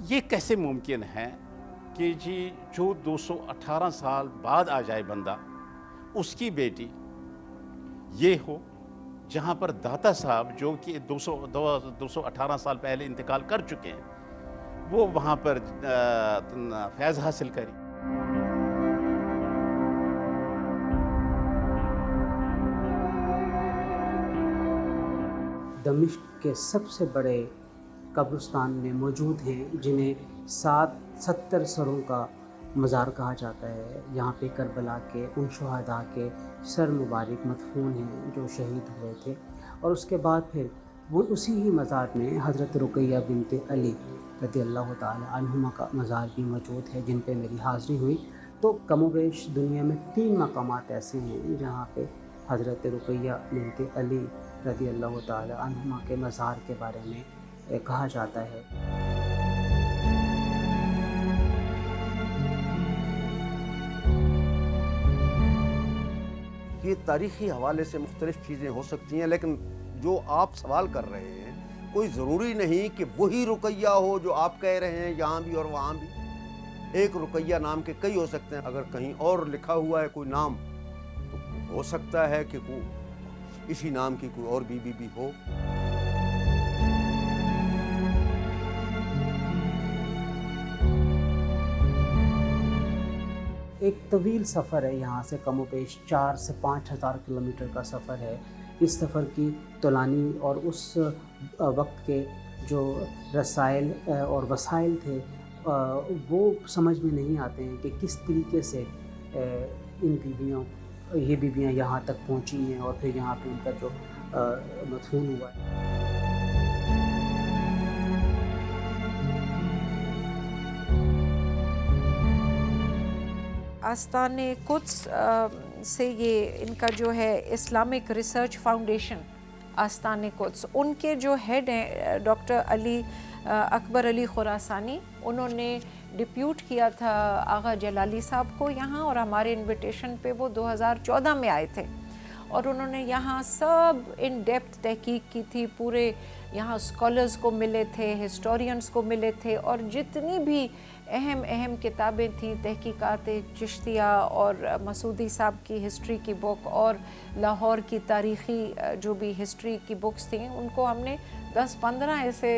یہ کیسے ممکن ہے کہ جی جو 218 سال بعد آ جائے بندہ، اس کی بیٹی یہ ہو، جہاں پر داتا صاحب جو کہ 218 سال پہلے انتقال کر چکے ہیں، وہ وہاں پر فیض حاصل کری۔ دمشق کے سب سے بڑے قبرستان میں موجود ہیں، جنہیں 70 سروں کا مزار کہا جاتا ہے۔ یہاں پہ کربلا کے ان شہداء کے سر مبارک مدفون ہیں جو شہید ہوئے تھے، اور اس کے بعد پھر وہ اسی ہی مزار میں حضرت رقیہ بنت علی رضی اللہ تعالی عنہما کا مزار بھی موجود ہے، جن پہ میری حاضری ہوئی۔ تو کم و بیش دنیا میں 3 مقامات ایسے ہیں جہاں پہ حضرت رقیہ بنت علی رضی اللہ تعالی عنہما کے مزار کے بارے میں کہا جاتا ہے۔ یہ تاریخی حوالے سے مختلف چیزیں ہو سکتی ہیں، لیکن جو آپ سوال کر رہے ہیں کوئی ضروری نہیں کہ وہی رقیہ ہو جو آپ کہہ رہے ہیں، یہاں بھی اور وہاں بھی۔ ایک رقیہ نام کے کئی ہو سکتے ہیں۔ اگر کہیں اور لکھا ہوا ہے کوئی نام تو ہو سکتا ہے کہ اسی نام کی کوئی اور بی بی بھی ہو۔ ایک طویل سفر ہے یہاں سے، کم و بیش 4 سے 5 ہزار کلومیٹر کا سفر ہے۔ اس سفر کی طولانی اور اس وقت کے جو رسائل اور وسائل تھے وہ سمجھ میں نہیں آتے ہیں کہ کس طریقے سے یہ بیویاں یہاں تک پہنچی ہیں اور پھر یہاں پہ ان کا جو مدفون ہوا ہے۔ آستان قدس سے یہ ان کا جو ہے اسلامک ریسرچ فاؤنڈیشن آستان قدس، ان کے جو ہیڈ ہیں ڈاکٹر علی اکبر علی خراسانی، انہوں نے ڈپیوٹ کیا تھا آغا جلالی صاحب کو یہاں، اور ہمارے انویٹیشن پہ وہ 2014 میں آئے تھے، اور انہوں نے یہاں سب ان ڈیپتھ تحقیق کی تھی۔ پورے یہاں اسکالرز کو ملے تھے، ہسٹورینز کو ملے تھے، اور جتنی بھی اہم کتابیں تھیں، تحقیقات چشتیہ اور مسعودی صاحب کی ہسٹری کی بک، اور لاہور کی تاریخی جو بھی ہسٹری کی بکس تھیں، ان کو ہم نے 10-15 ایسے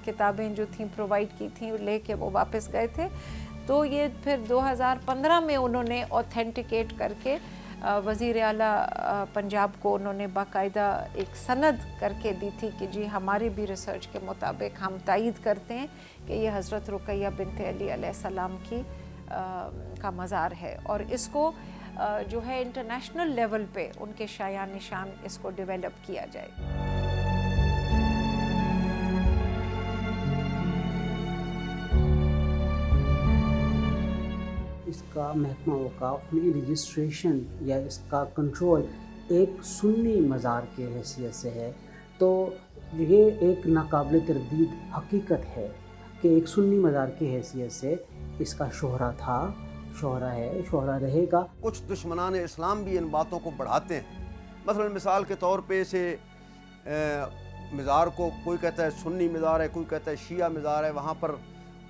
کتابیں جو تھیں پرووائڈ کی تھیں، لے کے وہ واپس گئے تھے۔ تو یہ پھر 2015 میں انہوں نے اوتھینٹیکیٹ کر کے وزیر اعلیٰ پنجاب کو انہوں نے باقاعدہ ایک سند کر کے دی تھی کہ جی ہمارے بھی ریسرچ کے مطابق ہم تائید کرتے ہیں کہ یہ حضرت رقیہ بنت علی علیہ السلام کی کا مزار ہے، اور اس کو جو ہے انٹرنیشنل لیول پہ ان کے شایان نشان اس کو ڈیولپ کیا جائے۔ اس کا محکمہ اوقاف میں رجسٹریشن یا اس کا کنٹرول ایک سنی مزار کے حیثیت سے ہے، تو یہ ایک ناقابل تردید حقیقت ہے کہ ایک سنی مزار کی حیثیت سے اس کا شہرہ تھا، شہرہ ہے، شہرہ رہے گا۔ کچھ دشمنان اسلام بھی ان باتوں کو بڑھاتے ہیں۔ مثلا مثال کے طور پہ اسے مزار کو کوئی کہتا ہے سنی مزار ہے، کوئی کہتا ہے شیعہ مزار ہے، وہاں پر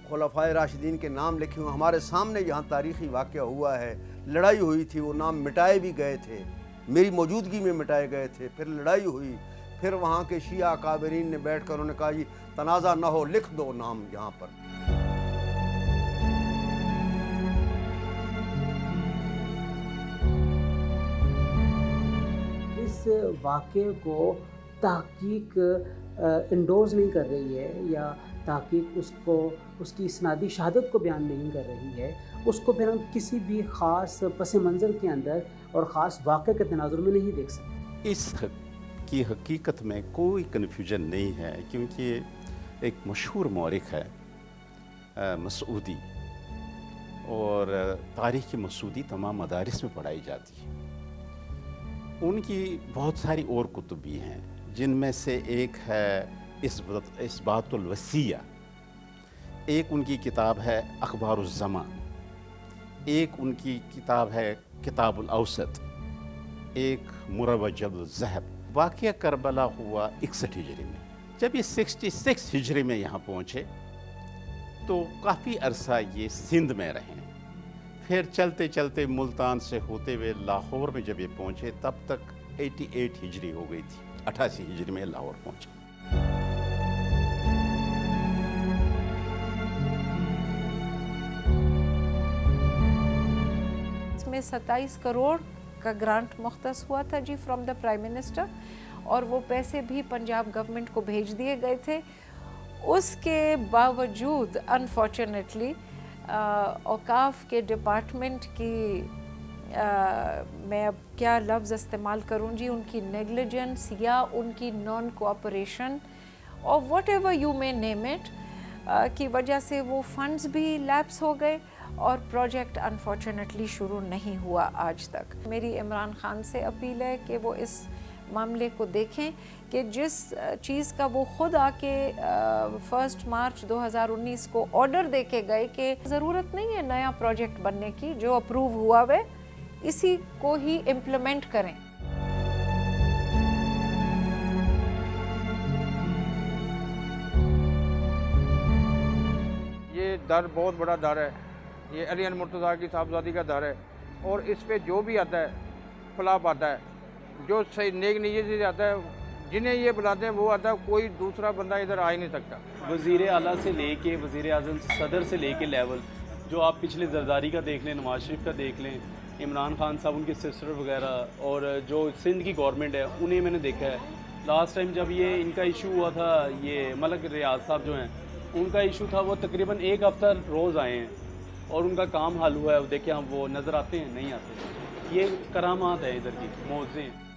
خلفائے راشدین کے نام لکھے ہوئے۔ ہمارے سامنے یہاں تاریخی واقعہ ہوا ہے، لڑائی ہوئی تھی، وہ نام مٹائے بھی گئے تھے، میری موجودگی میں مٹائے گئے تھے، پھر لڑائی ہوئی، پھر وہاں کے شیعہ اکابرین نے بیٹھ کر انہوں نے کہا جی تنازع نہ ہو، لکھ دو نام یہاں پر۔ اس واقعے کو تحقیق انڈورس نہیں کر رہی ہے، یا تحقیق اس کی اسنادی شہادت کو بیان نہیں کر رہی ہے، اس کو پھر ہم کسی بھی خاص پس منظر کے اندر اور خاص واقعے کے تناظر میں نہیں دیکھ سکتے۔ اس کی حقیقت میں کوئی کنفیوژن نہیں ہے، کیونکہ ایک مشہور مورخ ہے مسعودی، اور تاریخ مسعودی تمام مدارس میں پڑھائی جاتی ہے۔ ان کی بہت ساری اور کتب بھی ہیں، جن میں سے ایک ہے اثبات الوصیہ، ایک ان کی کتاب ہے اخبار الزمان، ایک ان کی کتاب ہے کتاب الاوسط، ایک مروج الذہب۔ واقعہ کربلا ہوا 61 ہجری میں۔ جب یہ 66 ہجری میں یہاں پہنچے تو کافی عرصہ یہ سندھ میں رہے. پھر چلتے چلتے ملتان سے ہوتے ہوئے لاہور میں جب یہ پہنچے تب تک 88 ہجری ہو گئی تھی. 88 ہجری میں لاہور پہنچے. اس میں 27 کروڑ کا گرانٹ مختص ہوا تھا جی فرام دا پرائم منسٹر, اور وہ پیسے بھی پنجاب گورنمنٹ کو بھیج دیے گئے تھے. اس کے باوجود انفارچونیٹلی اوقاف کے ڈپارٹمنٹ کی میں اب کیا لفظ استعمال کروں جی, ان کی نیگلیجنس یا ان کی نان کوآپریشن اور what ever you may name it کی وجہ سے وہ فنڈز بھی لیپس ہو گئے اور پروجیکٹ انفارچونیٹلی شروع نہیں ہوا آج تک. میری عمران خان سے اپیل ہے کہ وہ اس معاملے کو دیکھیں کہ جس چیز کا وہ خود آ کے 1 مارچ 2019 کو آرڈر دے کے گئے کہ ضرورت نہیں ہے نیا پروجیکٹ بننے کی, جو اپروو ہوا ہے اسی کو ہی امپلیمنٹ کریں. یہ در بہت بڑا در ہے, یہ علی مرتضیٰ کی صاحبزادی کا در ہے, اور اس پہ جو بھی آتا ہے فلاپ آتا ہے, جو صحیح نیک نیت سے آتا ہے, جنہیں یہ بلاتے ہیں وہ آتا ہے, کوئی دوسرا بندہ ادھر آ ہی نہیں سکتا. وزیر اعلیٰ سے لے کے وزیر اعظم صدر سے لے کے لیول, جو آپ پچھلے زرداری کا دیکھ لیں, نواز شریف کا دیکھ لیں, عمران خان صاحب ان کے سسٹر وغیرہ, اور جو سندھ کی گورنمنٹ ہے انہیں میں نے دیکھا ہے. لاسٹ ٹائم جب یہ ان کا ایشو ہوا تھا, یہ ملک ریاض صاحب جو ہیں ان کا ایشو تھا, وہ تقریباً 1 ہفتہ روز آئے ہیں اور ان کا کام حل ہوا ہے. دیکھیں ہم وہ نظر آتے ہیں نہیں آتے. یہ کرامات ہے ادھر کی, معجزے ہیں.